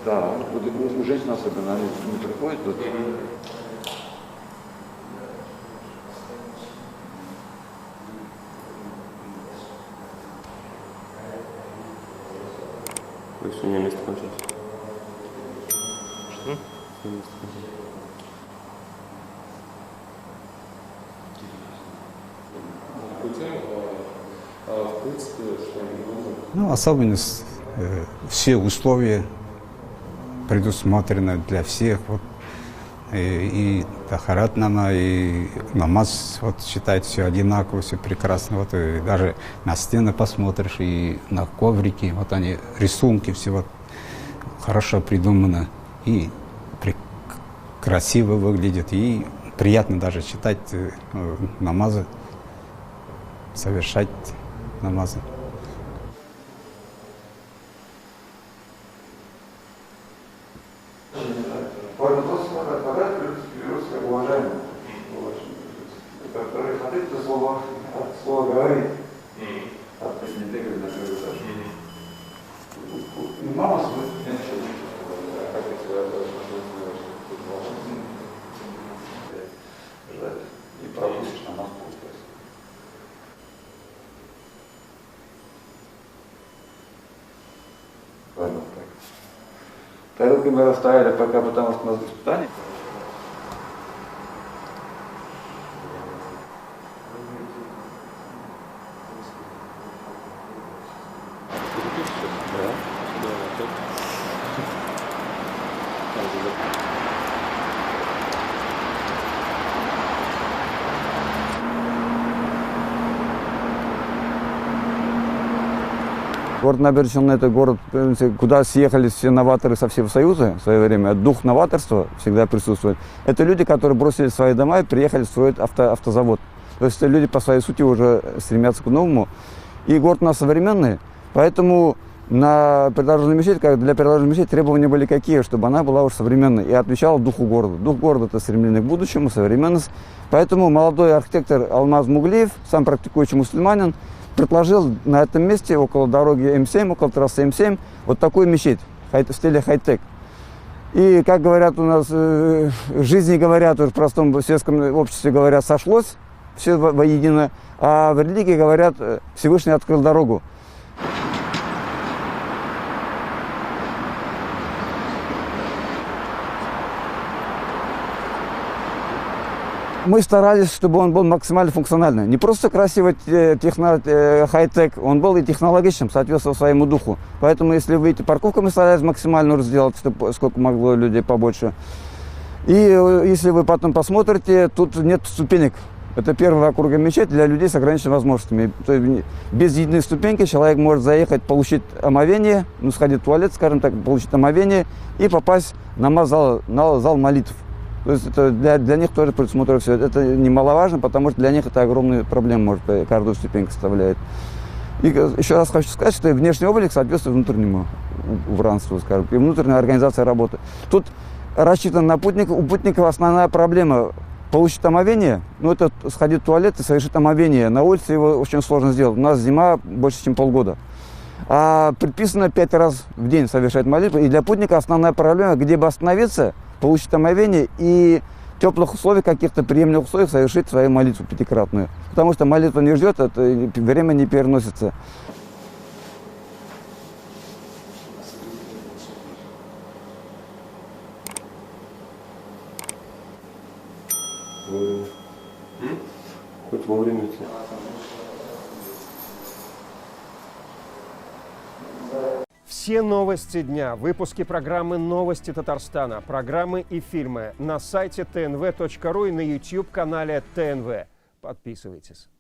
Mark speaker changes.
Speaker 1: Да, вот у женщин особенно, они не приходят тут.
Speaker 2: Вы что, у меня место кончилось?
Speaker 1: Что?
Speaker 2: Место кончилось. В принципе, что-нибудь нужно?
Speaker 3: Ну, особенность, все условия предусмотрены для всех. Вот, и тахарат намаз, и намаз, вот, считает все одинаково, все прекрасно. Вот, и даже на стены посмотришь, и на коврики, вот они, рисунки, все вот хорошо придумано. И красиво выглядит, и приятно даже читать намазы, совершать намазы.
Speaker 1: Уважаемый, который смотрите, слово говорит, не бегает на свою этаж. Мама смотрит, и пропустишь намаз получается. Ладно, так. Тарелки мы расставили пока, потому что у нас испытание.
Speaker 4: Город Набережная – это город, куда съехались все новаторы со всего Союза в свое время. Дух новаторства всегда присутствует. Это люди, которые бросили свои дома и приехали строить автозавод. То есть это люди по своей сути уже стремятся к новому. И город у нас современный, поэтому на придорожную мечеть, для придорожной мечети требования были какие, чтобы она была уже современной и отвечала духу города. Дух города – это стремление к будущему, современность. Поэтому молодой архитектор Алмаз Муглиев, сам практикующий мусульманин, предложил на этом месте, около дороги М7, около трассы М7, вот такую мечеть в стиле хай-тек. И, как говорят у нас, в жизни говорят, в простом светском обществе говорят, сошлось все воедино, а в религии говорят, Всевышний открыл дорогу. Мы старались, чтобы он был максимально функциональный. Не просто красивый хай-тек, он был и технологичным, соответствовал своему духу. Поэтому, если выйти парковку, мы старались максимально сделать, чтобы сколько могло людей побольше. И если вы потом посмотрите, тут нет ступенек. Это первая округа мечеть для людей с ограниченными возможностями. То есть без единой ступеньки человек может заехать, получить омовение, ну, сходить в туалет, скажем так, получить омовение и попасть на зал молитв. То есть это для них тоже предусмотрено все. Это немаловажно, потому что для них это огромные проблемы, может, каждую ступеньку составляет. И еще раз хочу сказать, что внешний облик соответствует внутреннему убранству, скажем, и внутренняя организация работы. Тут рассчитан на путника. У путников основная проблема получить омовение, ну, это сходить в туалет и совершить омовение. На улице его очень сложно сделать. У нас зима больше, чем полгода. А предписано 5 раз в день совершать молитву. И для путника основная проблема, где бы остановиться, получить омовение и в теплых условиях, каких-то приемлемых условиях совершить свою молитву пятикратную. Потому что молитва не ждет, это время не переносится.
Speaker 2: Хоть вовремя.
Speaker 5: Все новости дня, выпуски программы «Новости Татарстана», программы и фильмы на сайте tnv.ru и на YouTube-канале ТНВ. Подписывайтесь.